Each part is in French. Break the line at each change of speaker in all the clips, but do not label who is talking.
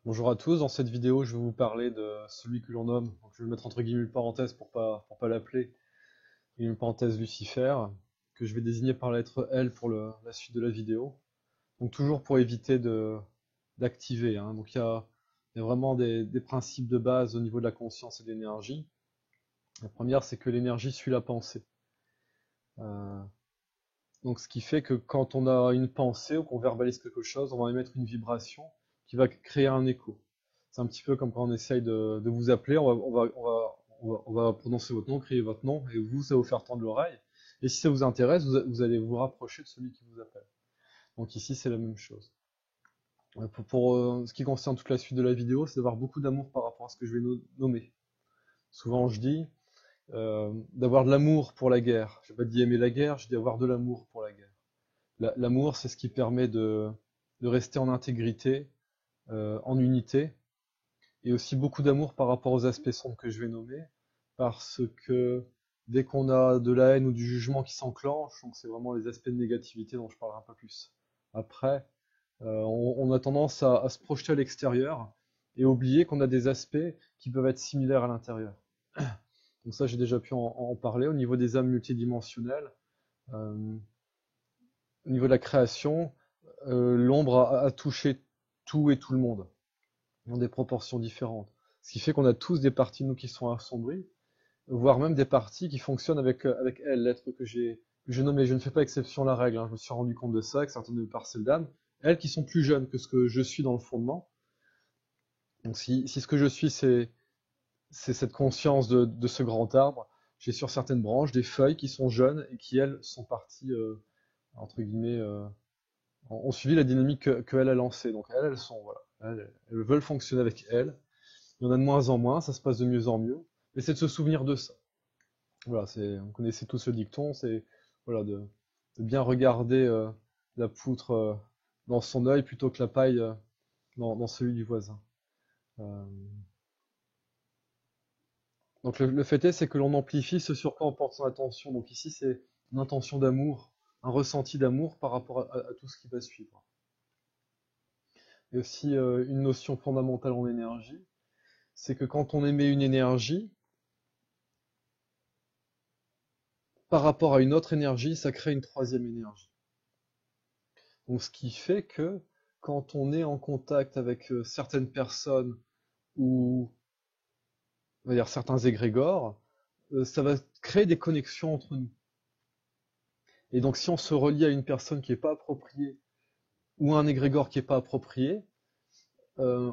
Bonjour à tous, dans cette vidéo je vais vous parler de celui que l'on nomme, donc je vais le mettre entre guillemets une parenthèse pour pas l'appeler, une parenthèse Lucifer, que je vais désigner par la lettre L pour la suite de la vidéo. Donc toujours pour éviter d'activer, hein. Donc il y a vraiment des principes de base au niveau de la conscience et de l'énergie. La première, c'est que l'énergie suit la pensée. Euh, donc ce qui fait que quand on a une pensée ou qu'on verbalise quelque chose, on va émettre une vibration qui va créer un écho. C'est un petit peu comme quand on essaye de vous appeler, on va prononcer votre nom, crier votre nom, et vous, ça va vous faire tendre l'oreille. Et si ça vous intéresse, vous allez vous rapprocher de celui qui vous appelle. Donc ici, c'est la même chose. Ce qui concerne toute la suite de la vidéo, c'est d'avoir beaucoup d'amour par rapport à ce que je vais nommer. Souvent, je dis d'avoir de l'amour pour la guerre. Je n'ai pas dit aimer la guerre, je dis avoir de l'amour pour la guerre. L'amour, c'est ce qui permet de rester en intégrité, en unité, et aussi beaucoup d'amour par rapport aux aspects sombres que je vais nommer, parce que dès qu'on a de la haine ou du jugement qui s'enclenche, donc c'est vraiment les aspects de négativité dont je parlerai un peu plus après, on a tendance à se projeter à l'extérieur et oublier qu'on a des aspects qui peuvent être similaires à l'intérieur. Donc ça, j'ai déjà pu en parler au niveau des âmes multidimensionnelles. Euh, Au niveau de la création, l'ombre a touché tout et tout le monde, dans des proportions différentes. Ce qui fait qu'on a tous des parties de nous qui sont assombries, voire même des parties qui fonctionnent avec elle, l'être que j'ai nommé. Je ne fais pas exception à la règle, hein. Je me suis rendu compte de ça, avec certaines parcelles d'âme, elles qui sont plus jeunes que ce que je suis dans le fondement. Donc si ce que je suis, c'est cette conscience de ce grand arbre, j'ai sur certaines branches des feuilles qui sont jeunes et qui, elles, sont parties, entre guillemets, ont suivi la dynamique qu'elle a lancée. Donc elles sont, voilà, elles veulent fonctionner avec elle. Il y en a de moins en moins, ça se passe de mieux en mieux. Mais c'est de se souvenir de ça. Voilà, on connaissait tous ce dicton, c'est voilà, de bien regarder la poutre dans son œil plutôt que la paille dans celui du voisin. Euh, donc le fait est, c'est que l'on amplifie ce sur quoi on porte son attention. Donc ici, c'est une intention d'amour, un ressenti d'amour par rapport à tout ce qui va suivre. Et aussi une notion fondamentale en énergie, c'est que quand on émet une énergie, par rapport à une autre énergie, ça crée une troisième énergie. Donc ce qui fait que quand on est en contact avec certaines personnes ou on va dire certains égrégores, ça va créer des connexions entre nous. Et donc si on se relie à une personne qui n'est pas appropriée ou à un égrégore qui n'est pas approprié, euh,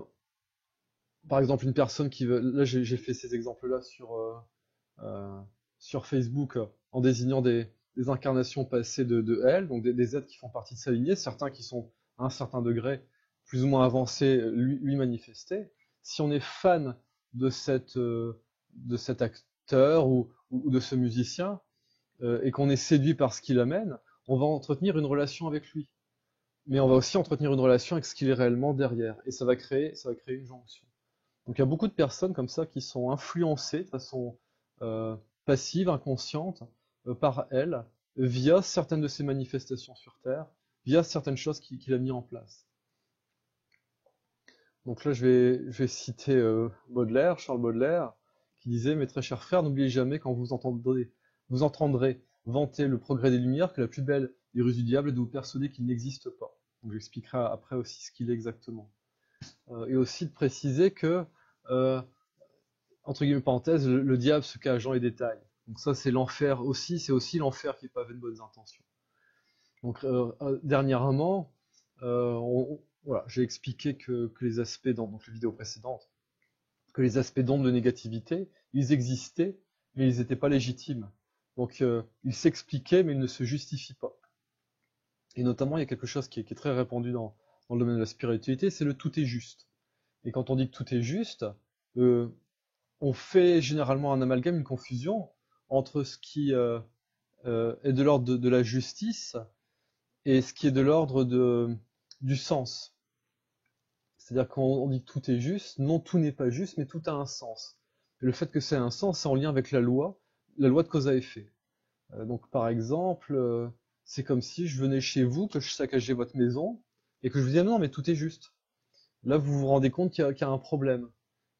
par exemple une personne qui veut, là j'ai fait ces exemples-là euh, sur Facebook en désignant des incarnations passées de elle, donc des êtres qui font partie de sa lignée, certains qui sont à un certain degré plus ou moins avancé, lui manifesté. Si on est fan de cet acteur ou de ce musicien, et qu'on est séduit par ce qu'il amène, on va entretenir une relation avec lui. Mais on va aussi entretenir une relation avec ce qu'il est réellement derrière. Et ça va créer une jonction. Donc il y a beaucoup de personnes comme ça qui sont influencées de façon euh, passive, inconsciente, par elle, via certaines de ses manifestations sur Terre, via certaines choses qu'il a mis en place. Donc là, je vais citer Baudelaire, Charles Baudelaire, qui disait: Mes très chers frères, n'oubliez jamais quand vous entendrez vanter le progrès des Lumières que la plus belle des ruses du diable est de vous persuader qu'il n'existe pas. Donc j'expliquerai après aussi ce qu'il est exactement. Et aussi de préciser que euh, entre guillemets parenthèse, le diable se cache dans les détails. Donc ça, c'est l'enfer aussi, c'est aussi l'enfer qui est pavé de bonnes intentions. Donc dernièrement, voilà, j'ai expliqué que les aspects donc la vidéo précédente, que les aspects d'ombre de négativité, ils existaient, mais ils n'étaient pas légitimes. Donc ils s'expliquaient, mais ils ne se justifient pas. Et notamment, il y a quelque chose qui est très répandu dans le domaine de la spiritualité, c'est le tout est juste. Et quand on dit que tout est juste, euh, on fait généralement un amalgame, une confusion entre ce qui est de l'ordre de la justice et ce qui est de l'ordre du sens. C'est-à-dire qu'on dit que tout est juste, non, tout n'est pas juste, mais tout a un sens. Et le fait que c'est un sens, c'est en lien avec la loi de cause à effet. Donc par exemple, c'est comme si je venais chez vous, que je saccageais votre maison, et que je vous disais non, mais tout est juste. Là, vous vous rendez compte qu'il y a un problème,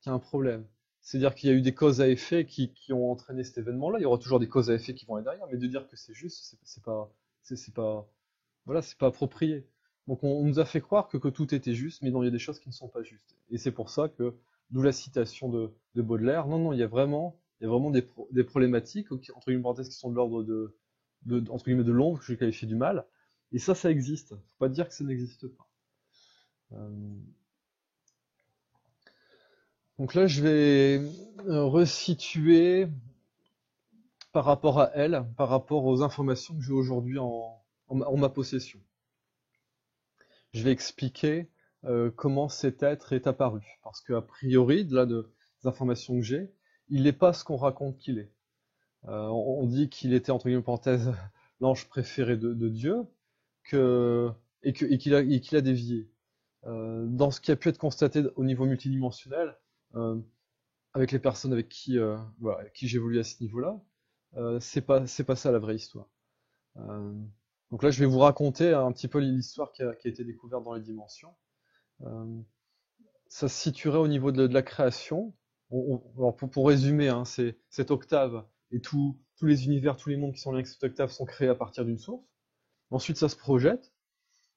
qu'il y a un problème. C'est-à-dire qu'il y a eu des causes à effet qui ont entraîné cet événement-là. Il y aura toujours des causes à effet qui vont aller derrière, mais de dire que c'est juste, c'est pas, voilà, c'est pas approprié. Donc on nous a fait croire que tout était juste, mais non, il y a des choses qui ne sont pas justes. Et c'est pour ça que, d'où la citation de Baudelaire, non, non, il y a vraiment des problématiques, entre guillemets, parenthèses, qui sont de l'ordre entre guillemets, de l'ombre, que je vais qualifier du mal. Et ça existe. Faut pas dire que ça n'existe pas. Euh, donc là, je vais resituer par rapport à elle, par rapport aux informations que j'ai aujourd'hui en ma possession. Je vais expliquer comment cet être est apparu. Parce qu'a priori, des informations que j'ai, il n'est pas ce qu'on raconte qu'il est. On dit qu'il était, entre guillemets, parenthèse, l'ange préféré de Dieu, et qu'il a dévié. Dans ce qui a pu être constaté au niveau multidimensionnel, euh, avec les personnes voilà, avec qui j'évolue à ce niveau-là, c'est pas ça la vraie histoire. Euh, donc là, je vais vous raconter un petit peu l'histoire qui a été découverte dans les dimensions. Euh, Ça se situerait au niveau de la création. Alors pour résumer, hein, c'est cette octave et tous les univers, tous les mondes qui sont liés avec cette octave sont créés à partir d'une source. Ensuite, ça se projette,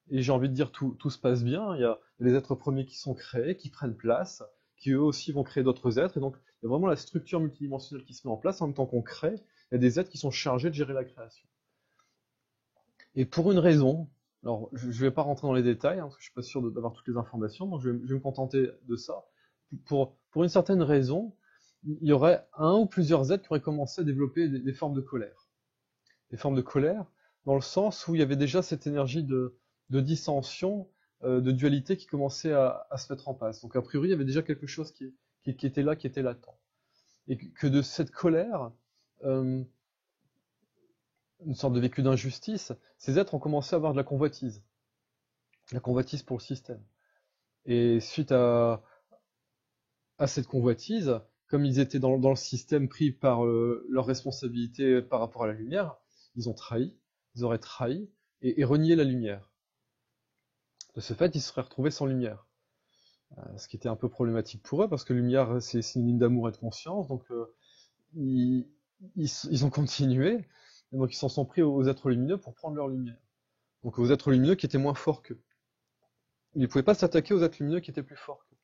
et j'ai envie de dire tout se passe bien. Il y a les êtres premiers qui sont créés, qui prennent place, qui eux aussi vont créer d'autres êtres. Et donc, il y a vraiment la structure multidimensionnelle qui se met en place en même temps qu'on crée. Il y a des êtres qui sont chargés de gérer la création. Et pour une raison, alors je ne vais pas rentrer dans les détails, hein, parce que je suis pas sûr d'avoir toutes les informations, donc je vais me contenter de ça. Pour une certaine raison, il y aurait un ou plusieurs êtres qui auraient commencé à développer des formes de colère. Des formes de colère, dans le sens où il y avait déjà cette énergie de dissension, de dualité qui commençait à se mettre en place. Donc a priori, il y avait déjà quelque chose qui était là, qui était latent. Et que de cette colère, euh, une sorte de vécu d'injustice, ces êtres ont commencé à avoir de la convoitise pour le système. Et suite à cette convoitise, comme ils étaient dans le système pris par leur responsabilité par rapport à la lumière, ils auraient trahi et renié la lumière. De ce fait, ils se seraient retrouvés sans lumière. Ce qui était un peu problématique pour eux, parce que lumière, c'est synonyme d'amour et de conscience, donc ils, ils ont continué, et donc ils s'en sont pris aux êtres lumineux pour prendre leur lumière. Donc aux êtres lumineux qui étaient moins forts qu'eux. Ils ne pouvaient pas s'attaquer aux êtres lumineux qui étaient plus forts qu'eux.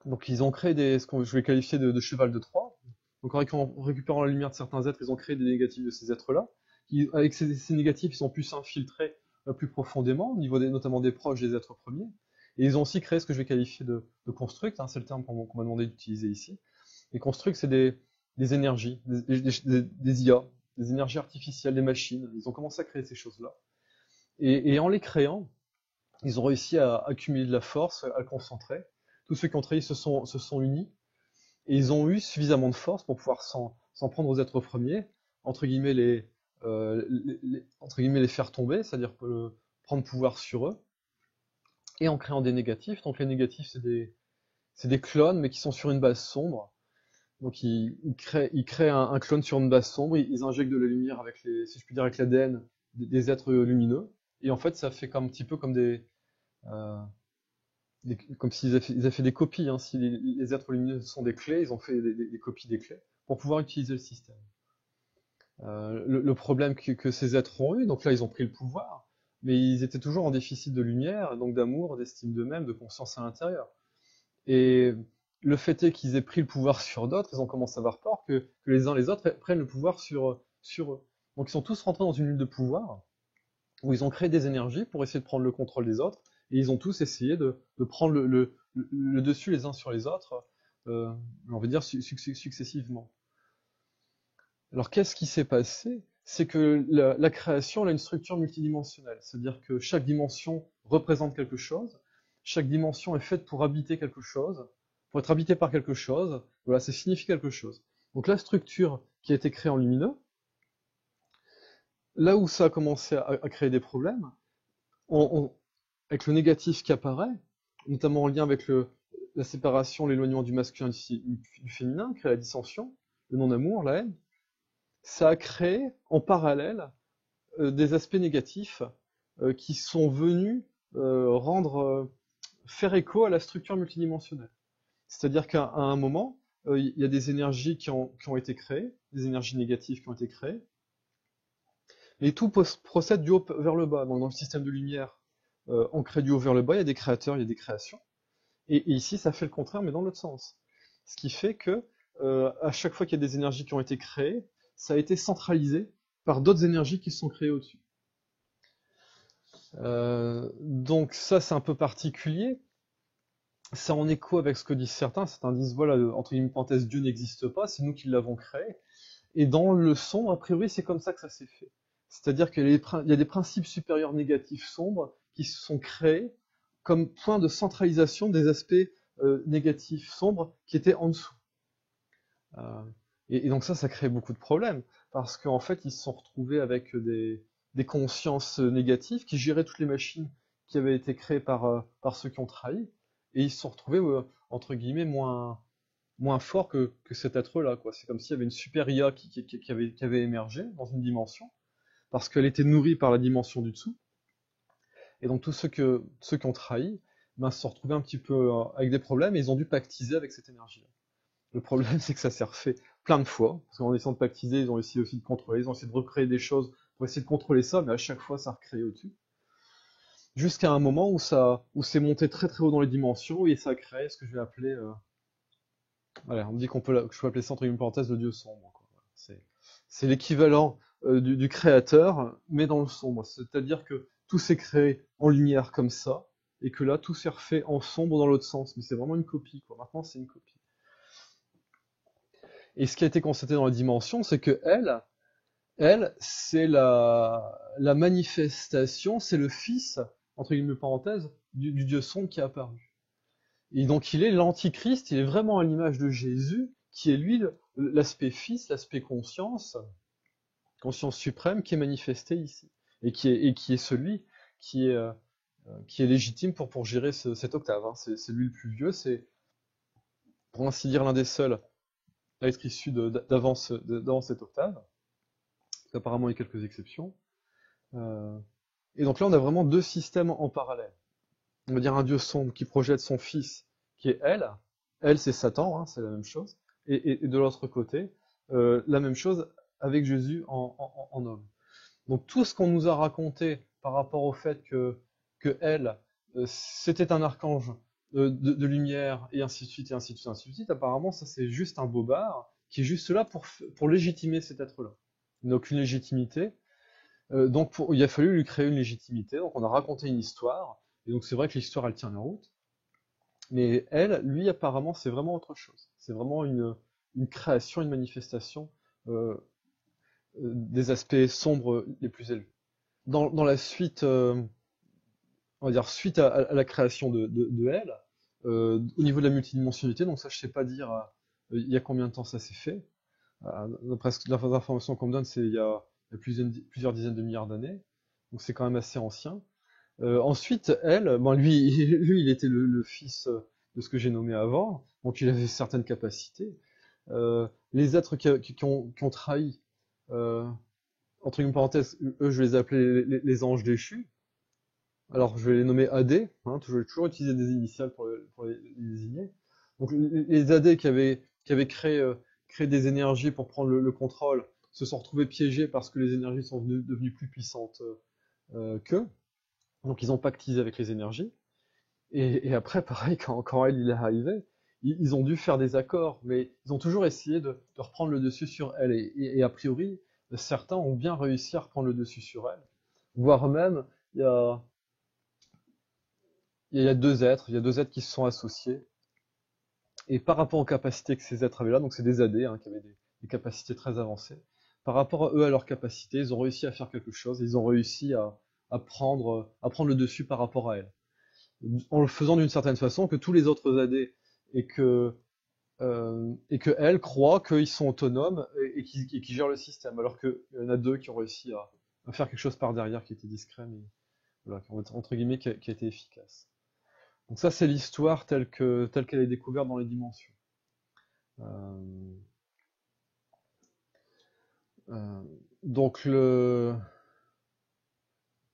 Donc ils ont créé ce que je vais qualifier de cheval de Troie. Donc en récupérant la lumière de certains êtres, ils ont créé des négatifs de ces êtres-là. Avec ces négatifs, ils ont pu s'infiltrer plus profondément, au niveau notamment des proches des êtres premiers. Et ils ont aussi créé ce que je vais qualifier de construct, hein, c'est le terme qu'on m'a demandé d'utiliser ici. Les constructs, c'est des énergies, des IA, des énergies artificielles, des machines. Ils ont commencé à créer ces choses-là. Et en les créant, ils ont réussi à accumuler de la force, à le concentrer. Tous ceux qui ont trahi se sont unis, et ils ont eu suffisamment de force pour pouvoir s'en prendre aux êtres premiers, entre guillemets entre guillemets les faire tomber, c'est-à-dire prendre pouvoir sur eux, et en créant des négatifs. Donc les négatifs, c'est des clones, mais qui sont sur une base sombre. Donc ils créent un clone sur une base sombre, ils injectent de la lumière avec si je puis dire, avec l'ADN des êtres lumineux, et en fait ça fait un petit peu comme euh, comme s'ils avaient fait des copies, hein. Si les êtres lumineux sont des clés, ils ont fait des copies des clés pour pouvoir utiliser le système. Le problème que ces êtres ont eu, donc là ils ont pris le pouvoir, mais ils étaient toujours en déficit de lumière, donc d'amour, d'estime d'eux-mêmes, de conscience à l'intérieur. Et le fait est qu'ils aient pris le pouvoir sur d'autres, ils ont commencé à avoir peur que les uns les autres prennent le pouvoir sur eux. Donc ils sont tous rentrés dans une lutte de pouvoir, où ils ont créé des énergies pour essayer de prendre le contrôle des autres, et ils ont tous essayé de prendre le dessus les uns sur les autres, on va dire successivement. Alors qu'est-ce qui s'est passé? C'est que la création elle a une structure multidimensionnelle, c'est-à-dire que chaque dimension représente quelque chose, chaque dimension est faite pour habiter quelque chose, pour être habitée par quelque chose, voilà, ça signifie quelque chose. Donc la structure qui a été créée en lumineux, là où ça a commencé à créer des problèmes, avec le négatif qui apparaît, notamment en lien avec la séparation, l'éloignement du masculin et du féminin, crée la dissension, le non-amour, la haine, ça a créé en parallèle des aspects négatifs qui sont venus rendre faire écho à la structure multidimensionnelle. C'est-à-dire qu'à un moment, il y a des énergies qui ont été créées, des énergies négatives qui ont été créées, et tout procède du haut vers le bas. Donc dans le système de lumière, on crée du haut vers le bas, il y a des créateurs, il y a des créations. Et ici, ça fait le contraire, mais dans l'autre sens. Ce qui fait que à chaque fois qu'il y a des énergies qui ont été créées, ça a été centralisé par d'autres énergies qui se sont créées au-dessus. Donc ça, c'est un peu particulier. C'est en écho avec ce que disent certains. Certains disent, voilà, entre guillemets, parenthèse, Dieu n'existe pas, c'est nous qui l'avons créé. Et dans le son, a priori, c'est comme ça que ça s'est fait. C'est-à-dire qu'il y a des principes supérieurs négatifs sombres qui se sont créés comme point de centralisation des aspects négatifs sombres qui étaient en dessous. Euh, et donc ça crée beaucoup de problèmes, parce qu'en fait, ils se sont retrouvés avec des consciences négatives qui géraient toutes les machines qui avaient été créées par ceux qui ont trahi, et ils se sont retrouvés, entre guillemets, moins forts que cet être-là, quoi. C'est comme s'il y avait une super IA qui avait émergé dans une dimension, parce qu'elle était nourrie par la dimension du dessous, et donc tous ceux qui ont trahi, ben, se sont retrouvés un petit peu avec des problèmes, et ils ont dû pactiser avec cette énergie-là. Le problème, c'est que ça s'est refait plein de fois, parce qu'en essayant de pactiser, ils ont essayé aussi de contrôler, ils ont essayé de recréer des choses pour essayer de contrôler ça, mais à chaque fois, ça a recréé au-dessus. Jusqu'à un moment où c'est monté très très haut dans les dimensions, et ça a créé ce que je vais appeler, voilà, on me dit que je peux appeler ça entre une parenthèse le dieu sombre, quoi. C'est l'équivalent du créateur, mais dans le sombre. C'est-à-dire que tout s'est créé en lumière comme ça, et que là, tout s'est refait en sombre dans l'autre sens. Mais c'est vraiment une copie, quoi. Maintenant, c'est une copie. Et ce qui a été constaté dans la dimension, c'est que elle, c'est la manifestation, c'est le fils, entre guillemets parenthèses, du Dieu sombre qui est apparu. Et donc il est l'antichrist, il est vraiment à l'image de Jésus, qui est lui l'aspect fils, l'aspect conscience, conscience suprême qui est manifesté ici. Et qui est celui qui est légitime pour gérer cette octave, hein. C'est lui le plus vieux, c'est pour ainsi dire l'un des seuls à être issu d'avant cette octave. Apparemment, il y a quelques exceptions. Euh, et donc là, on a vraiment deux systèmes en parallèle. On va dire un dieu sombre qui projette son fils, qui est elle. Elle, c'est Satan, hein, c'est la même chose. Et de l'autre côté, la même chose avec Jésus en homme. Donc tout ce qu'on nous a raconté par rapport au fait que elle, c'était un archange de lumière, et ainsi de suite, et ainsi de suite, ainsi de suite, apparemment, ça c'est juste un bobard qui est juste là pour légitimer cet être-là. Il n'a aucune légitimité. Donc il a fallu lui créer une légitimité. Donc on a raconté une histoire. Et donc c'est vrai que l'histoire elle tient la route. Mais elle, lui apparemment c'est vraiment autre chose. C'est vraiment une création, une manifestation des aspects sombres les plus élevés. Dans la suite, on va dire suite à la création de elle, au niveau de la multidimensionnalité, donc ça je sais pas dire il y a combien de temps ça s'est fait. D'après l'information qu'on me donne, c'est il y a plusieurs dizaines de milliards d'années, donc c'est quand même assez ancien. Ensuite, elle, bon, lui, il était le fils de ce que j'ai nommé avant, donc il avait certaines capacités. Les êtres qui ont trahi, euh, entre une parenthèse, eux, je les appelais les anges déchus. Alors, je vais les nommer AD, hein, je vais toujours utiliser des initiales pour les désigner. Donc, les AD qui avaient créé des énergies pour prendre le contrôle se sont retrouvés piégés parce que les énergies sont devenues plus puissantes qu'eux. Donc, ils ont pactisé avec les énergies. Et après, pareil, quand elle il est arrivé, ils ont dû faire des accords, mais ils ont toujours essayé de reprendre le dessus sur elle. Et a priori, certains ont bien réussi à reprendre le dessus sur elle. Voire même, il y a, il y a il y a deux êtres qui se sont associés. Et par rapport aux capacités que ces êtres avaient là, donc c'est des AD hein, qui avaient des capacités très avancées, par rapport à eux, à leurs capacités, ils ont réussi à faire quelque chose, ils ont réussi à prendre le dessus par rapport à elle. En le faisant d'une certaine façon que tous les autres AD et et que elle croient qu'ils sont autonomes et qu'ils gèrent le système, alors qu'il y en a deux qui ont réussi à faire quelque chose par derrière qui était discret, mais voilà, entre guillemets, qui a été efficace. Donc ça, c'est l'histoire telle qu'elle est découverte dans les dimensions. Euh, euh, donc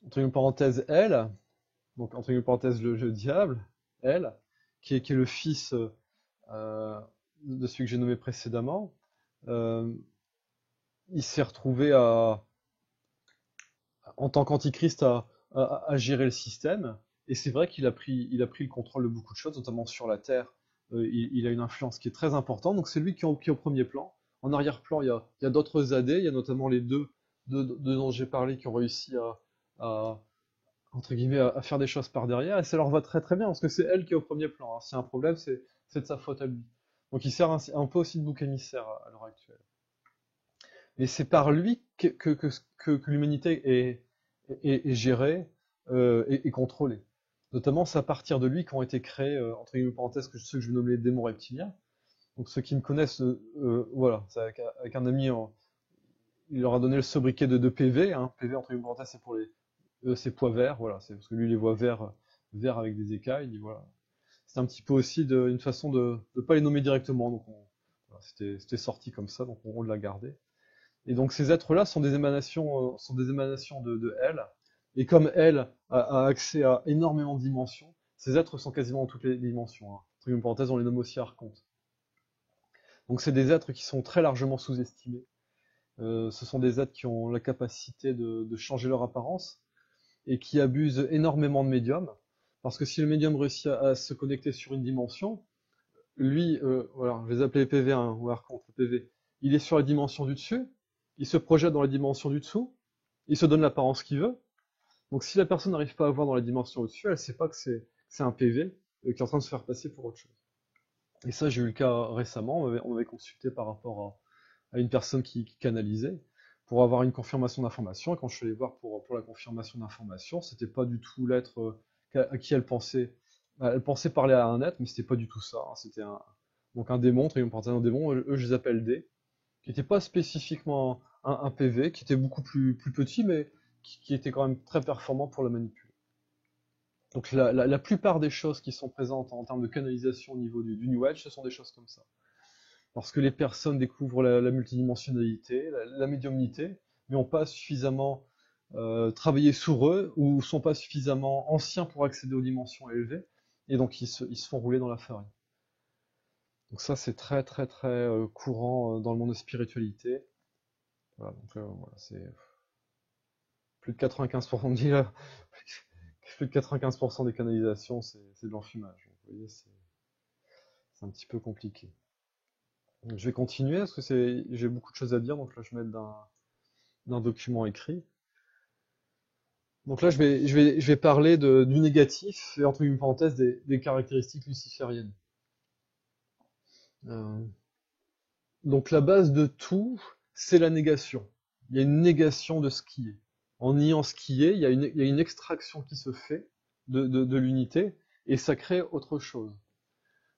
entre une parenthèse, elle, donc entre une parenthèse le diable, L, qui est le fils euh, de celui que j'ai nommé précédemment, euh, il s'est retrouvé en tant qu'antichrist à gérer le système. Et c'est vrai qu'il a pris le contrôle de beaucoup de choses, notamment sur la Terre. Il a une influence qui est très importante. Donc c'est lui qui est au premier plan. En arrière-plan, il y a d'autres AD. Il y a notamment les deux dont j'ai parlé qui ont réussi entre guillemets, à faire des choses par derrière. Et ça leur va très très bien parce que c'est elle qui est au premier plan, hein. S'il y a un problème, c'est de sa faute à lui. Donc il sert un peu aussi de bouc émissaire à l'heure actuelle. Et c'est par lui que l'humanité est gérée et contrôlée. Notamment, c'est à partir de lui qu'ont été créés, entre guillemets parenthèses, ceux que je vais nommer les démons reptiliens. Donc ceux qui me connaissent, voilà, c'est avec un ami, il leur a donné le sobriquet de PV. Hein. PV, entre guillemets parenthèses, c'est pour c'est pois verts, voilà, c'est parce que lui il les voit verts avec des écailles, il dit voilà. C'est un petit peu aussi une façon de ne pas les nommer directement, donc voilà, c'était sorti comme ça, donc on l'a gardé. Et donc ces êtres-là sont des émanations de elle. Et comme elle a accès à énormément de dimensions, ces êtres sont quasiment dans toutes les dimensions. Hein. Entre une parenthèse, on les nomme aussi archontes. Donc c'est des êtres qui sont très largement sous-estimés. Ce sont des êtres qui ont la capacité de changer leur apparence et qui abusent énormément de médiums. Parce que si le médium réussit à se connecter sur une dimension, lui, voilà, je les appelais PV1 ou archonte PV, il est sur la dimension du dessus, il se projette dans la dimension du dessous, il se donne l'apparence qu'il veut. Donc si la personne n'arrive pas à voir dans la dimension au-dessus, elle ne sait pas que c'est un PV qui est en train de se faire passer pour autre chose. Et ça, j'ai eu le cas récemment, on m'avait consulté par rapport à une personne qui canalisait pour avoir une confirmation d'information. Et quand je suis allé voir pour la confirmation d'information, c'était pas du tout l'être à qui elle pensait. Elle pensait parler à un être, mais c'était pas du tout ça. Hein. C'était donc un démon, Triumph un démon, eux je les appelle D, qui n'était pas spécifiquement un PV, qui était beaucoup plus petit, mais qui était quand même très performant pour la manipuler. Donc la plupart des choses qui sont présentes en termes de canalisation au niveau du New Age, ce sont des choses comme ça. Parce que les personnes découvrent la multidimensionnalité, la médiumnité, mais n'ont pas suffisamment travaillé sur eux ou sont pas suffisamment anciens pour accéder aux dimensions élevées, et donc ils se font rouler dans la farine. Donc ça, c'est très très très courant dans le monde de spiritualité. Voilà, donc voilà, c'est plus de 95% plus de 95% des canalisations, c'est de l'enfumage. Vous voyez, c'est un petit peu compliqué. Donc, je vais continuer parce que j'ai beaucoup de choses à dire, donc là je vais mettre d'un document écrit. Donc là je vais parler du négatif et entre une parenthèse des caractéristiques lucifériennes. Euh, donc la base de tout, c'est la négation. Il y a une négation de ce qui est. En niant ce qui est, il y a une extraction qui se fait de l'unité et ça crée autre chose.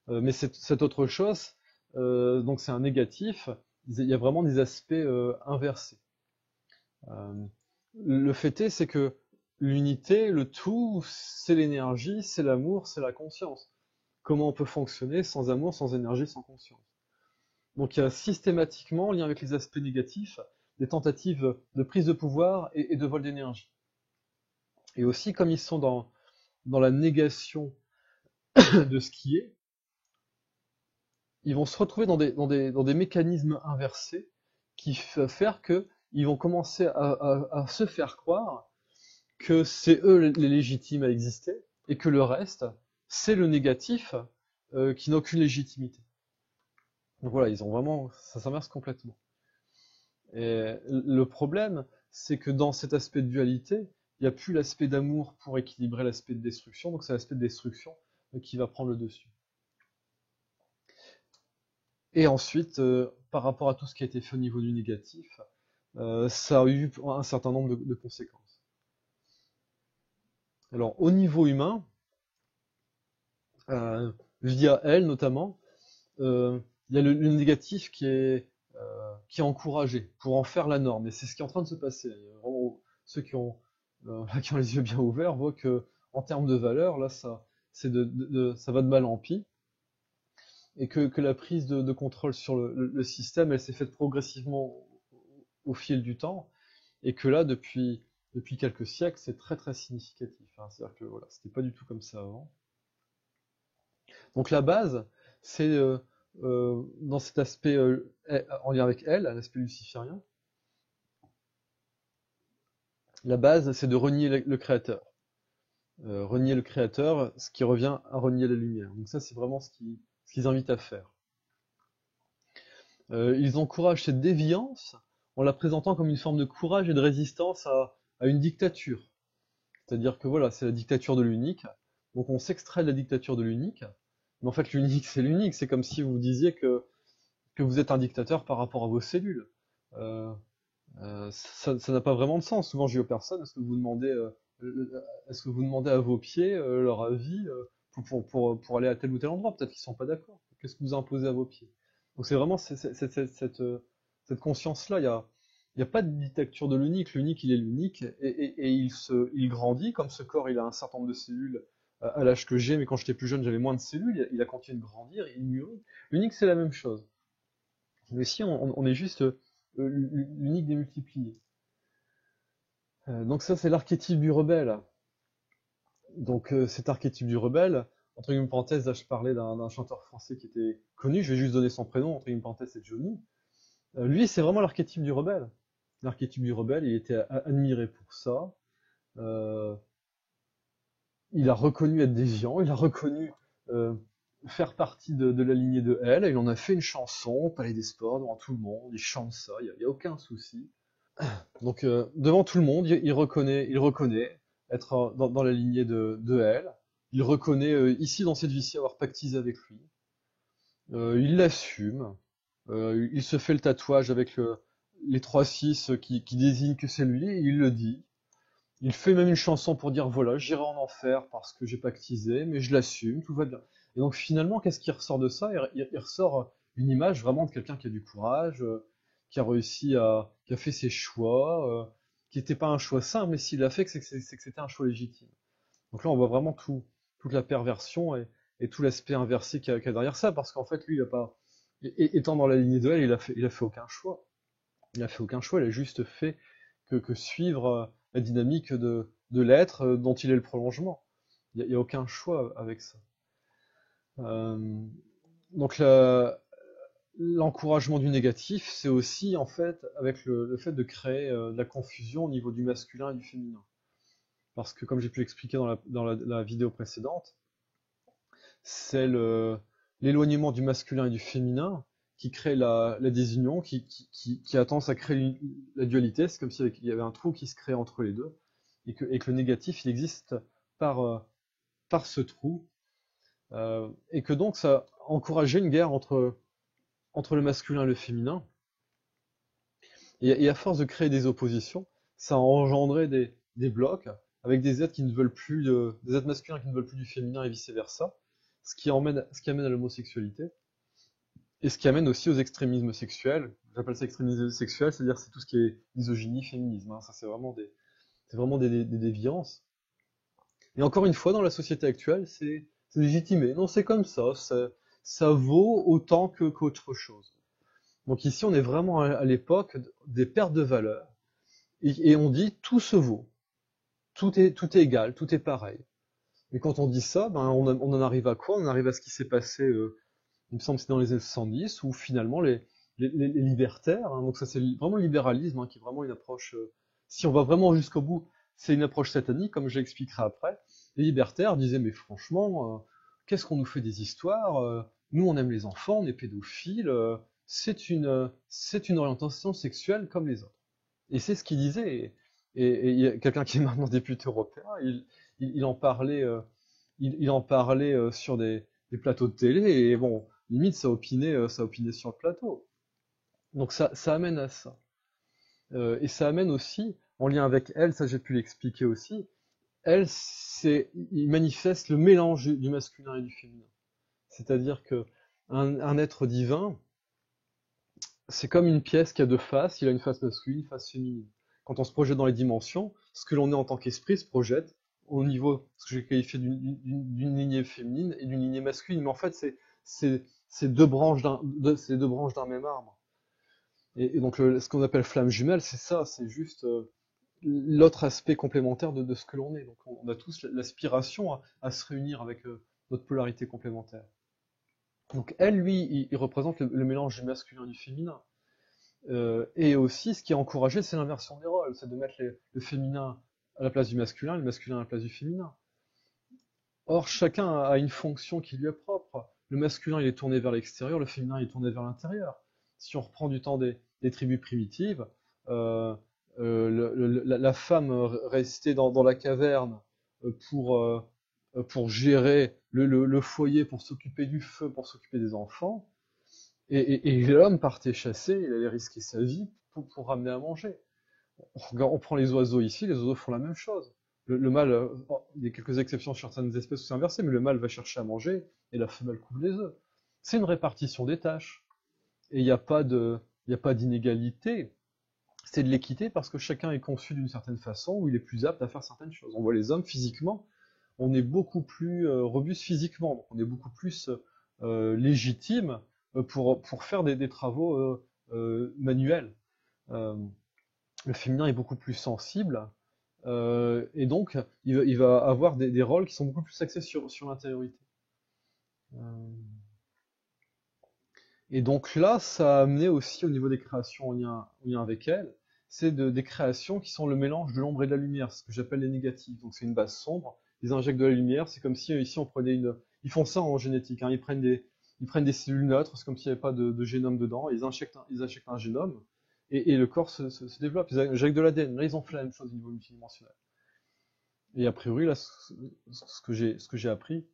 Mais cette autre chose, donc c'est un négatif, il y a vraiment des aspects inversés. Euh, le fait est, c'est que l'unité, le tout, c'est l'énergie, c'est l'amour, c'est la conscience. Comment on peut fonctionner sans amour, sans énergie, sans conscience? Donc il y a systématiquement, en lien avec les aspects négatifs, des tentatives de prise de pouvoir et de vol d'énergie. Et aussi, comme ils sont dans la négation de ce qui est, ils vont se retrouver dans des mécanismes inversés qui vont faire qu'ils vont commencer à se faire croire que c'est eux les légitimes à exister et que le reste, c'est le négatif qui n'a aucune légitimité. Donc voilà, ils ont vraiment, ça s'inverse complètement. Et le problème, c'est que dans cet aspect de dualité, il n'y a plus l'aspect d'amour pour équilibrer l'aspect de destruction, donc c'est l'aspect de destruction qui va prendre le dessus. Et ensuite, par rapport à tout ce qui a été fait au niveau du négatif, ça a eu un certain nombre de conséquences. Alors, au niveau humain, via elle notamment, il y a le négatif qui est encouragé pour en faire la norme. Et c'est ce qui est en train de se passer. Vraiment, ceux qui ont les yeux bien ouverts voient que, en termes de valeur, là, ça va de mal en pis. Et que la prise de contrôle sur le système, elle s'est faite progressivement au fil du temps. Et que là, depuis quelques siècles, c'est très très significatif. Hein. C'est-à-dire que voilà, c'était pas du tout comme ça avant. Donc la base, c'est dans cet aspect en lien avec elle, l'aspect luciférien, la base, c'est de renier le créateur. Renier le créateur, ce qui revient à renier la lumière. Donc ça, c'est vraiment ce qu'ils invitent à faire. Ils encouragent cette déviance en la présentant comme une forme de courage et de résistance à une dictature. C'est-à-dire que voilà, c'est la dictature de l'unique. Donc on s'extrait de la dictature de l'unique. Mais en fait, l'unique, c'est l'unique. C'est comme si vous disiez que vous êtes un dictateur par rapport à vos cellules. Euh, ça n'a pas vraiment de sens. Souvent, je dis aux personnes, est-ce que vous demandez à vos pieds leur avis pour aller à tel ou tel endroit? Peut-être qu'ils sont pas d'accord. Qu'est-ce que vous imposez à vos pieds? Donc c'est vraiment cette conscience-là. Il y a pas de dictature de l'unique. L'unique, il est l'unique et il grandit. Comme ce corps, il a un certain nombre de cellules à l'âge que j'ai, mais quand j'étais plus jeune, j'avais moins de cellules. Il a continué de grandir, il mûrit. L'unique, c'est la même chose. Mais si on est juste l'unique démultiplié. Donc ça, c'est l'archétype du rebelle. Donc cet archétype du rebelle, entre guillemets parenthèses, là je parlais d'un chanteur français qui était connu, je vais juste donner son prénom, entre guillemets parenthèses, c'est Johnny. Lui, c'est vraiment l'archétype du rebelle. L'archétype du rebelle, il était admiré pour ça. Euh, il a reconnu être déviant, il a reconnu euh, faire partie de la lignée de elle, et il en a fait une chanson au Palais des Sports, devant tout le monde, il chante ça, y a aucun souci. Donc devant tout le monde, il reconnaît être dans la lignée de elle. Il reconnaît ici dans cette vie-ci avoir pactisé avec lui. Il l'assume. Il se fait le tatouage avec les 3-6 qui désignent que c'est lui. Et il le dit. Il fait même une chanson pour dire voilà, j'irai en enfer parce que j'ai pactisé, mais je l'assume, tout va bien. Et donc finalement, qu'est-ce qui ressort de ça? Il ressort une image vraiment de quelqu'un qui a du courage, qui a réussi qui a fait ses choix, qui n'était pas un choix simple, mais s'il l'a fait, c'est que c'était un choix légitime. Donc là, on voit vraiment toute la perversion et tout l'aspect inversé qu'il y a derrière ça, parce qu'en fait, lui, il a pas, étant dans la lignée de elle, il a fait aucun choix. Il a fait aucun choix, il a juste fait que suivre la dynamique de l'être dont il est le prolongement. Il y a aucun choix avec ça. Euh, donc l'encouragement du négatif, c'est aussi en fait avec le fait de créer de la confusion au niveau du masculin et du féminin. Parce que comme j'ai pu l'expliquer dans la vidéo précédente, c'est l'éloignement du masculin et du féminin qui crée la désunion, qui a tendance à créer la dualité. C'est comme s'il y avait un trou qui se crée entre les deux, et que le négatif, il existe par, euh, par ce trou, et que donc ça encourageait une guerre entre le masculin et le féminin. Et à force de créer des oppositions, ça a engendré des blocs avec des êtres qui ne veulent plus des êtres masculins qui ne veulent plus du féminin et vice versa, ce qui amène à l'homosexualité et ce qui amène aussi aux extrémismes sexuels. J'appelle ça extrémisme sexuel, c'est-à-dire c'est tout ce qui est misogynie, féminisme, hein. Ça c'est vraiment des déviances. Et encore une fois, dans la société actuelle, c'est légitimé. Non, c'est comme ça vaut autant qu'autre chose. Donc ici, on est vraiment à l'époque des pertes de valeur. Et on dit tout se vaut. Tout est égal, tout est pareil. Et quand on dit ça, ben, on en arrive à quoi? On en arrive à ce qui s'est passé, il me semble que c'est dans les années 70, où finalement les libertaires, hein, donc ça c'est vraiment le libéralisme, hein, qui est vraiment une approche, si on va vraiment jusqu'au bout, c'est une approche satanique, comme je l'expliquerai après. Les libertaires disaient, mais franchement, qu'est-ce qu'on nous fait des histoires? Nous on aime les enfants, on est pédophiles, c'est une orientation sexuelle comme les autres. Et c'est ce qu'il disait. Et il y a quelqu'un qui est maintenant député européen, il en parlait, il en parlait sur des plateaux de télé, et bon, limite ça opinait sur le plateau. Donc ça amène à ça. Et ça amène aussi, en lien avec elle, ça j'ai pu l'expliquer aussi, elle, il manifeste le mélange du masculin et du féminin. C'est-à-dire que un être divin, c'est comme une pièce qui a deux faces, il a une face masculine, une face féminine. Quand on se projette dans les dimensions, ce que l'on est en tant qu'esprit se projette au niveau, ce que j'ai qualifié d'une lignée féminine et d'une lignée masculine. Mais en fait, c'est deux branches d'un même arbre. Et donc, ce qu'on appelle flamme jumelle, c'est ça, c'est juste l'autre aspect complémentaire de ce que l'on est. Donc, on a tous l'aspiration à se réunir avec notre polarité complémentaire. Donc elle, lui, il représente le mélange du masculin et du féminin. Et aussi, ce qui est encouragé, c'est l'inversion des rôles, c'est de mettre le féminin à la place du masculin, le masculin à la place du féminin. Or, chacun a une fonction qui lui est propre. Le masculin, il est tourné vers l'extérieur, le féminin, il est tourné vers l'intérieur. Si on reprend du temps des tribus primitives, euh, la femme restait dans la caverne pour gérer le foyer, pour s'occuper du feu, pour s'occuper des enfants. Et l'homme partait chasser, il allait risquer sa vie pour ramener à manger. On prend les oiseaux ici, les oiseaux font la même chose. Le mâle, il y a quelques exceptions sur certaines espèces où c'est inversé, mais le mâle va chercher à manger et la femelle couve les œufs. C'est une répartition des tâches. Et il y a pas d'inégalité. C'est de l'équité parce que chacun est conçu d'une certaine façon où il est plus apte à faire certaines choses. On voit les hommes physiquement, on est beaucoup plus robuste physiquement, donc on est beaucoup plus légitime pour faire des travaux manuels. Euh, le féminin est beaucoup plus sensible, et donc il va avoir des rôles qui sont beaucoup plus axés sur l'intériorité. Euh, et donc là, ça a amené aussi au niveau des créations en lien avec elle, c'est des créations qui sont le mélange de l'ombre et de la lumière, ce que j'appelle les négatives. Donc c'est une base sombre, ils injectent de la lumière, c'est comme si ici on prenait une... Ils font ça en génétique, hein, ils prennent des cellules neutres, c'est comme s'il n'y avait pas de génome dedans, ils injectent un génome, et le corps se développe, ils injectent de l'ADN. Là, ils ont fait la même chose au niveau multidimensionnel. Et a priori, là, ce que j'ai appris,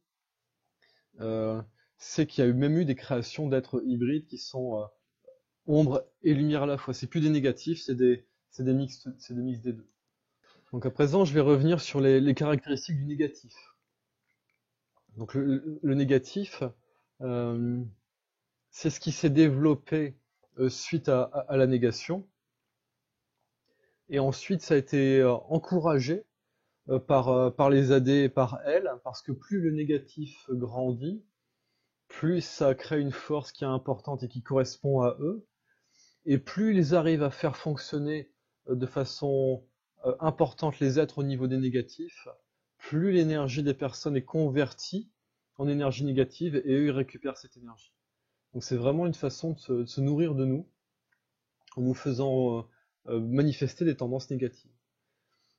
euh, c'est qu'il y a même eu des créations d'êtres hybrides qui sont ombre et lumière à la fois. C'est plus des négatifs, c'est des mix des deux. Donc à présent, je vais revenir sur les caractéristiques du négatif. Donc le négatif, euh, c'est ce qui s'est développé suite à la négation. Et ensuite, ça a été encouragé par les AD et par elle, parce que plus le négatif grandit, plus ça crée une force qui est importante et qui correspond à eux, et plus ils arrivent à faire fonctionner de façon importante les êtres au niveau des négatifs, plus l'énergie des personnes est convertie en énergie négative et eux ils récupèrent cette énergie. Donc c'est vraiment une façon de se nourrir de nous en nous faisant manifester des tendances négatives.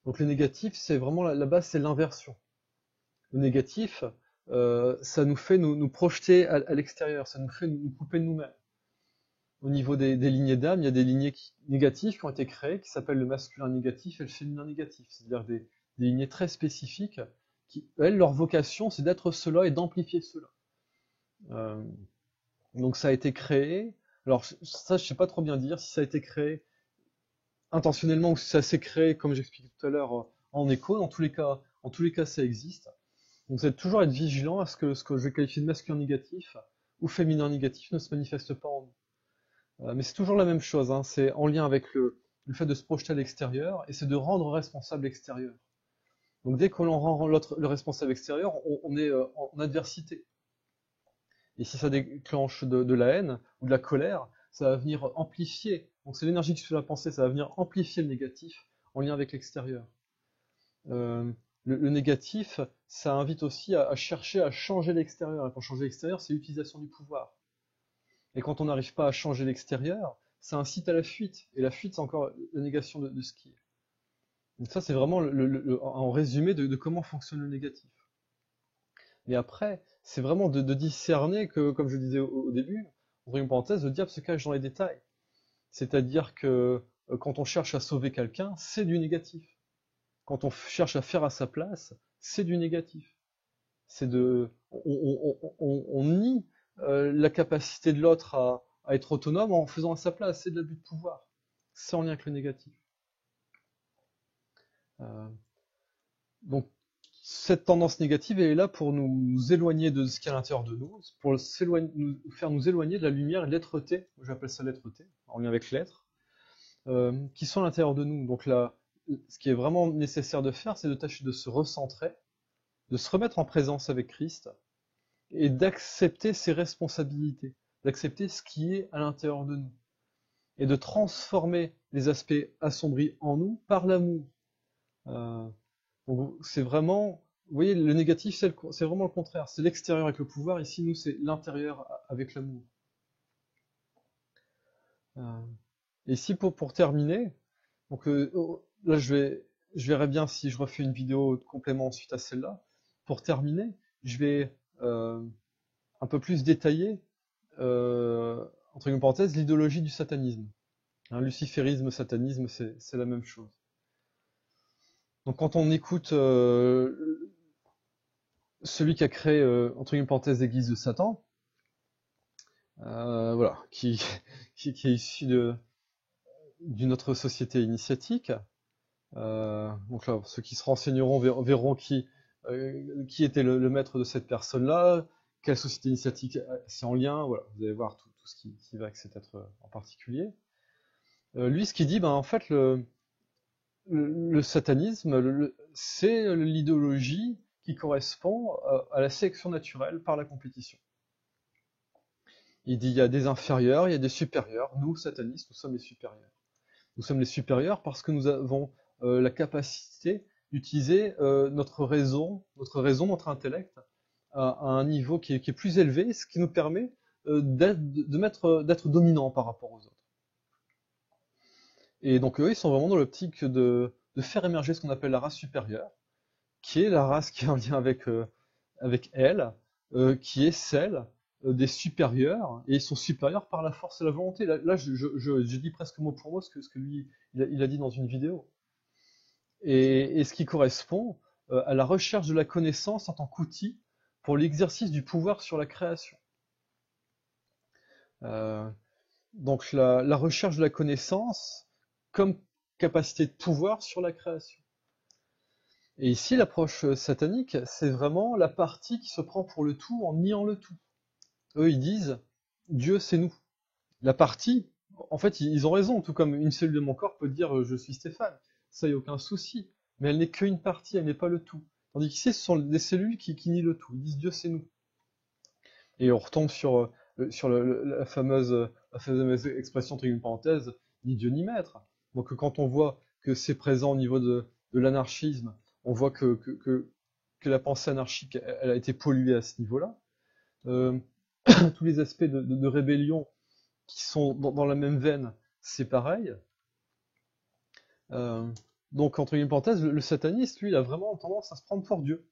Donc le négatif, c'est vraiment la base, c'est l'inversion. Le négatif, ça nous fait nous projeter à l'extérieur, ça nous fait nous couper de nous-mêmes. Au niveau des lignées d'âme, il y a des lignées négatives qui ont été créées, qui s'appellent le masculin négatif et le féminin négatif. C'est-à-dire des lignées très spécifiques qui, elles, leur vocation, c'est d'être cela et d'amplifier cela. Euh, donc ça a été créé. Alors ça, je sais pas trop bien dire si ça a été créé intentionnellement ou si ça s'est créé, comme j'expliquais tout à l'heure, en écho. En tous les cas, ça existe. Donc vous êtes toujours être vigilant à ce que je vais qualifier de masculin négatif ou féminin négatif ne se manifeste pas en nous. Mais c'est toujours la même chose, hein, c'est en lien avec le fait de se projeter à l'extérieur et c'est de rendre responsable l'extérieur. Donc dès que l'on rend le responsable extérieur, on est en adversité. Et si ça déclenche de la haine ou de la colère, ça va venir amplifier. Donc c'est l'énergie qui se fait la pensée, ça va venir amplifier le négatif en lien avec l'extérieur. Euh, le négatif, ça invite aussi à chercher à changer l'extérieur. Et pour changer l'extérieur, c'est l'utilisation du pouvoir. Et quand on n'arrive pas à changer l'extérieur, ça incite à la fuite. Et la fuite, c'est encore la négation de ce qui est. Donc ça, c'est vraiment en résumé de comment fonctionne le négatif. Mais après, c'est vraiment de discerner que, comme je disais au début, entre une parenthèse, le diable se cache dans les détails. C'est-à-dire que quand on cherche à sauver quelqu'un, c'est du négatif. Quand on cherche à faire à sa place, c'est du négatif. C'est on nie la capacité de l'autre à être autonome en faisant à sa place. C'est de l'abus de pouvoir. C'est en lien avec le négatif. Euh, donc, cette tendance négative, elle est là pour nous éloigner de ce qu'il y a à l'intérieur de nous, pour faire nous éloigner de la lumière et de l'être-té, j'appelle ça l'être-té, en lien avec l'être, qui sont à l'intérieur de nous. Donc là, ce qui est vraiment nécessaire de faire, c'est de tâcher de se recentrer, de se remettre en présence avec Christ, et d'accepter ses responsabilités, d'accepter ce qui est à l'intérieur de nous, et de transformer les aspects assombris en nous par l'amour. Euh, donc c'est vraiment Vous voyez, le négatif, c'est vraiment le contraire. C'est l'extérieur avec le pouvoir. Ici, nous, c'est l'intérieur avec l'amour. Euh, et ici, pour terminer, donc là, je verrai bien si je refais une vidéo de complément suite à celle-là. Pour terminer, je vais un peu plus détailler, entre parenthèses, l'idéologie du satanisme. Hein, luciférisme, satanisme, c'est la même chose. Donc quand on écoute celui qui a créé, entre parenthèses, l'église de Satan, voilà, qui est issu d'une autre société initiatique. Donc là, ceux qui se renseigneront verront qui était le maître de cette personne-là, quelle société initiatique c'est en lien. Voilà, vous allez voir tout ce qui va avec cet être en particulier. Lui, ce qu'il dit, ben, en fait, le satanisme, c'est l'idéologie qui correspond à la sélection naturelle par la compétition. Il dit il y a des inférieurs, il y a des supérieurs. Nous, satanistes, nous sommes les supérieurs. Nous sommes les supérieurs parce que nous avons la capacité d'utiliser notre raison, notre intellect, à un niveau qui est plus élevé, ce qui nous permet d'être dominants par rapport aux autres. Et donc eux, ils sont vraiment dans l'optique de faire émerger ce qu'on appelle la race supérieure, qui est la race qui est en lien avec elle, qui est celle des supérieurs, et ils sont supérieurs par la force et la volonté. Là je dis presque mot pour mot ce que lui, il a dit dans une vidéo. Et ce qui correspond à la recherche de la connaissance en tant qu'outil pour l'exercice du pouvoir sur la création. Euh, donc la recherche de la connaissance comme capacité de pouvoir sur la création. Et ici, l'approche satanique, c'est vraiment la partie qui se prend pour le tout en niant le tout. Eux, ils disent, Dieu, c'est nous. La partie, en fait, ils ont raison, tout comme une cellule de mon corps peut dire, je suis Stéphane. Ça, y a aucun souci. Mais elle n'est qu'une partie, elle n'est pas le tout. Tandis qu'ici, ce sont des cellules qui nient le tout. Ils disent, Dieu, c'est nous. Et on retombe sur la fameuse expression, entre une parenthèse, ni Dieu ni maître. Donc quand on voit que c'est présent au niveau de l'anarchisme, on voit que la pensée anarchique, elle a été polluée à ce niveau-là. Euh, tous les aspects de rébellion qui sont dans la même veine, c'est pareil. Euh, donc, entre une parenthèse, le sataniste, lui, il a vraiment tendance à se prendre pour Dieu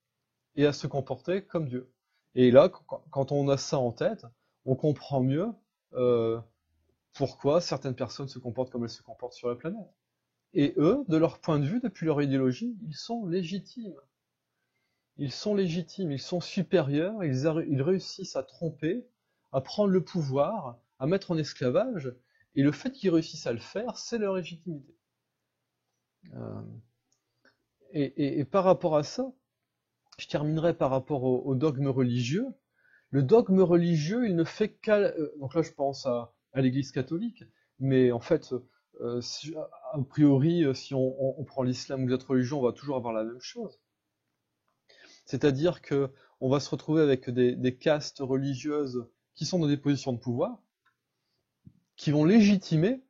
et à se comporter comme Dieu. Et là, quand on a ça en tête, on comprend mieux euh, pourquoi certaines personnes se comportent comme elles se comportent sur la planète. Et eux, de leur point de vue, depuis leur idéologie, ils sont légitimes. Ils sont légitimes, ils sont supérieurs, ils réussissent à tromper, à prendre le pouvoir, à mettre en esclavage, et le fait qu'ils réussissent à le faire, c'est leur légitimité. Euh, et par rapport à ça, je terminerai par rapport au dogme religieux. Le dogme religieux, il ne fait qu'à... donc là, je pense à l'Église catholique, mais en fait, a priori, si on prend l'islam ou d'autres religions, on va toujours avoir la même chose. C'est-à-dire que on va se retrouver avec des castes religieuses qui sont dans des positions de pouvoir, qui vont légitimer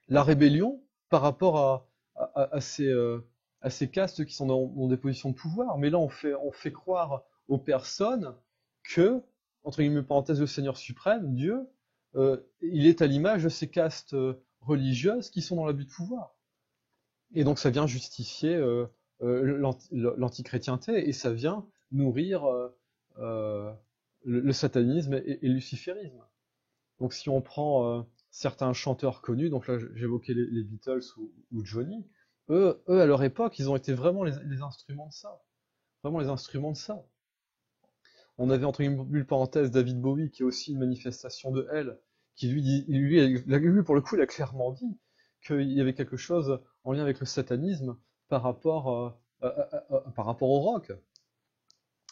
la rébellion par rapport à ces castes qui sont dans des positions de pouvoir. Mais là, on fait croire aux personnes que, entre guillemets parenthèses, le Seigneur suprême, Dieu, il est à l'image de ces castes religieuses qui sont dans l'abus de pouvoir. Et donc ça vient justifier l'antichrétienté et ça vient nourrir euh, le satanisme et le luciférisme. Donc si on prend certains chanteurs connus, donc là j'évoquais les Beatles ou Johnny, eux à leur époque, ils ont été vraiment les instruments de ça. Vraiment les instruments de ça. On avait entre guillemets parenthèse David Bowie qui est aussi une manifestation de elle, qui lui pour le coup il a clairement dit qu'il y avait quelque chose en lien avec le satanisme par rapport au rock.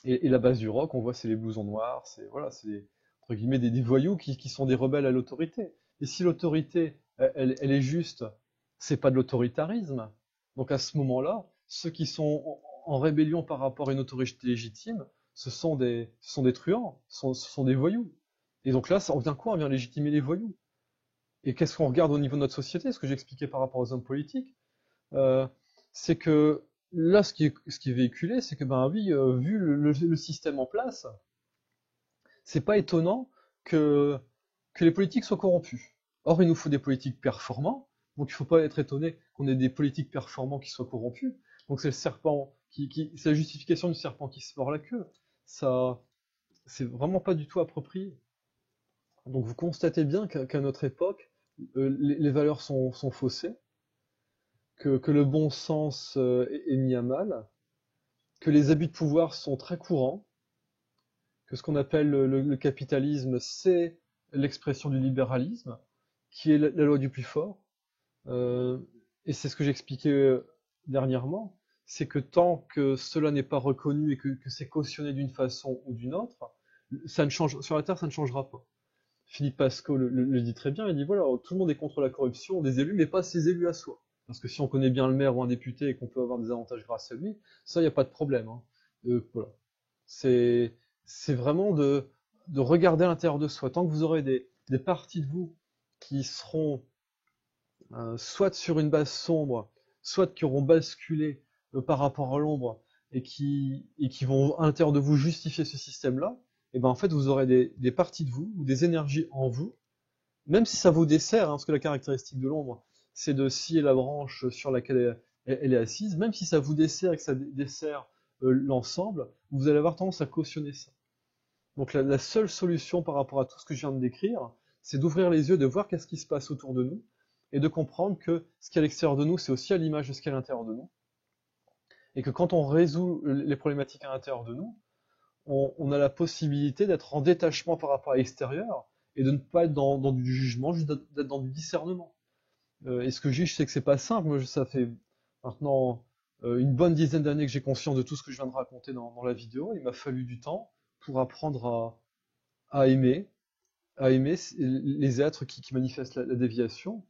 Et la base du rock, on voit c'est les blousons noirs, c'est voilà, c'est entre guillemets des voyous qui sont des rebelles à l'autorité. Et si l'autorité elle est juste, c'est pas de l'autoritarisme. Donc à ce moment-là, ceux qui sont en rébellion par rapport à une autorité légitime, ce sont des truands, ce sont des voyous. Et donc là, on vient quoi? On vient légitimer les voyous. Et qu'est-ce qu'on regarde au niveau de notre société? Ce que j'expliquais par rapport aux hommes politiques, euh, c'est que là, ce qui est véhiculé, c'est que, ben oui, vu le système en place, c'est pas étonnant que, que les politiques soient corrompus. Or, il nous faut des politiques performants, donc il faut pas être étonné qu'on ait des politiques performants qui soient corrompus. Donc c'est le serpent c'est la justification du serpent qui se mord la queue. Ça, c'est vraiment pas du tout approprié. Donc vous constatez bien qu'à notre époque, les valeurs sont faussées, que le bon sens est mis à mal, que les abus de pouvoir sont très courants, que ce qu'on appelle le capitalisme, c'est l'expression du libéralisme, qui est la loi du plus fort. Euh, et c'est ce que j'expliquais dernièrement, c'est que tant que cela n'est pas reconnu et que c'est cautionné d'une façon ou d'une autre, ça ne change, sur la Terre, ça ne changera pas. Philippe Pasco le dit très bien, il dit voilà, tout le monde est contre la corruption des élus, mais pas ses élus à soi. Parce que si on connaît bien le maire ou un député et qu'on peut avoir des avantages grâce à lui, ça, il n'y a pas de problème, hein. Voilà. C'est, c'est vraiment de regarder à l'intérieur de soi. Tant que vous aurez des parties de vous qui seront soit sur une base sombre, soit qui auront basculé par rapport à l'ombre et qui vont à l'intérieur de vous justifier ce système-là, et ben en fait vous aurez des parties de vous ou des énergies en vous, même si ça vous dessert, hein, parce que la caractéristique de l'ombre, c'est de scier la branche sur laquelle elle est assise, même si ça vous dessert et que ça dessert l'ensemble, vous allez avoir tendance à cautionner ça. Donc la seule solution par rapport à tout ce que je viens de décrire, c'est d'ouvrir les yeux, de voir qu'est-ce qui se passe autour de nous, et de comprendre que ce qui est à l'extérieur de nous, c'est aussi à l'image de ce qui est à l'intérieur de nous, et que quand on résout les problématiques à l'intérieur de nous, on a la possibilité d'être en détachement par rapport à l'extérieur, et de ne pas être dans du jugement, juste d'être dans du discernement. Et ce que je dis, je sais que c'est pas simple, moi ça fait maintenant une bonne dizaine d'années que j'ai conscience de tout ce que je viens de raconter dans la vidéo, il m'a fallu du temps pour apprendre à aimer, à aimer les êtres qui manifestent la déviation,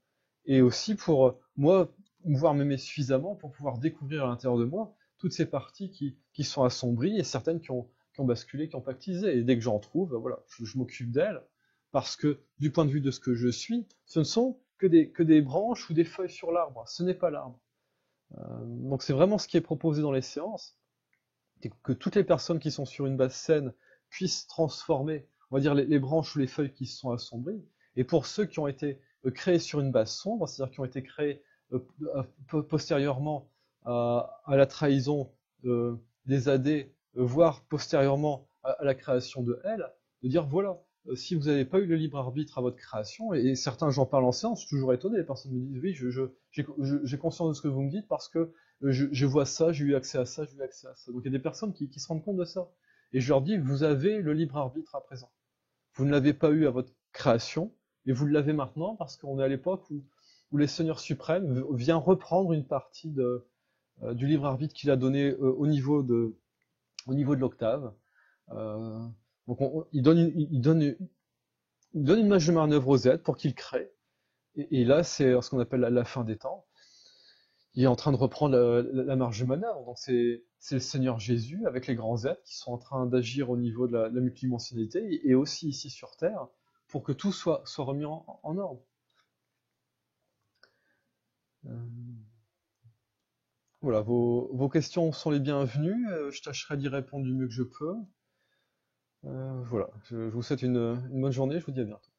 et aussi pour moi pouvoir m'aimer suffisamment pour pouvoir découvrir à l'intérieur de moi toutes ces parties qui sont assombries et certaines qui ont basculé, qui ont pactisé. Et dès que j'en trouve, voilà, je m'occupe d'elles, parce que du point de vue de ce que je suis, ce ne sont que des branches ou des feuilles sur l'arbre, ce n'est pas l'arbre. Donc c'est vraiment ce qui est proposé dans les séances, que toutes les personnes qui sont sur une base saine puissent transformer, on va dire, les branches ou les feuilles qui se sont assombries. Et pour ceux qui ont été créés sur une base sombre, c'est-à-dire qui ont été créés postérieurement à la trahison des AD, voire postérieurement à la création de L, de dire voilà, si vous n'avez pas eu le libre arbitre à votre création, et certains j'en parle en séance, je suis toujours étonné, les personnes me disent oui, j'ai conscience de ce que vous me dites parce que je vois ça, j'ai eu accès à ça, j'ai eu accès à ça. Donc il y a des personnes qui se rendent compte de ça. Et je leur dis, vous avez le libre arbitre à présent. Vous ne l'avez pas eu à votre création, et vous l'avez maintenant parce qu'on est à l'époque où les seigneurs suprêmes viennent reprendre une partie du libre arbitre qu'il a donné au niveau de l'octave. Euh, donc il donne une marge de manœuvre aux êtres pour qu'ils créent. Et là, c'est ce qu'on appelle la fin des temps. Il est en train de reprendre la marge de manœuvre. Donc c'est le Seigneur Jésus avec les grands êtres qui sont en train d'agir au niveau de la multidimensionnalité et aussi ici sur Terre pour que tout soit remis en ordre. Euh, voilà, vos questions sont les bienvenues. Je tâcherai d'y répondre du mieux que je peux. Voilà, je vous souhaite une bonne journée. Je vous dis à bientôt.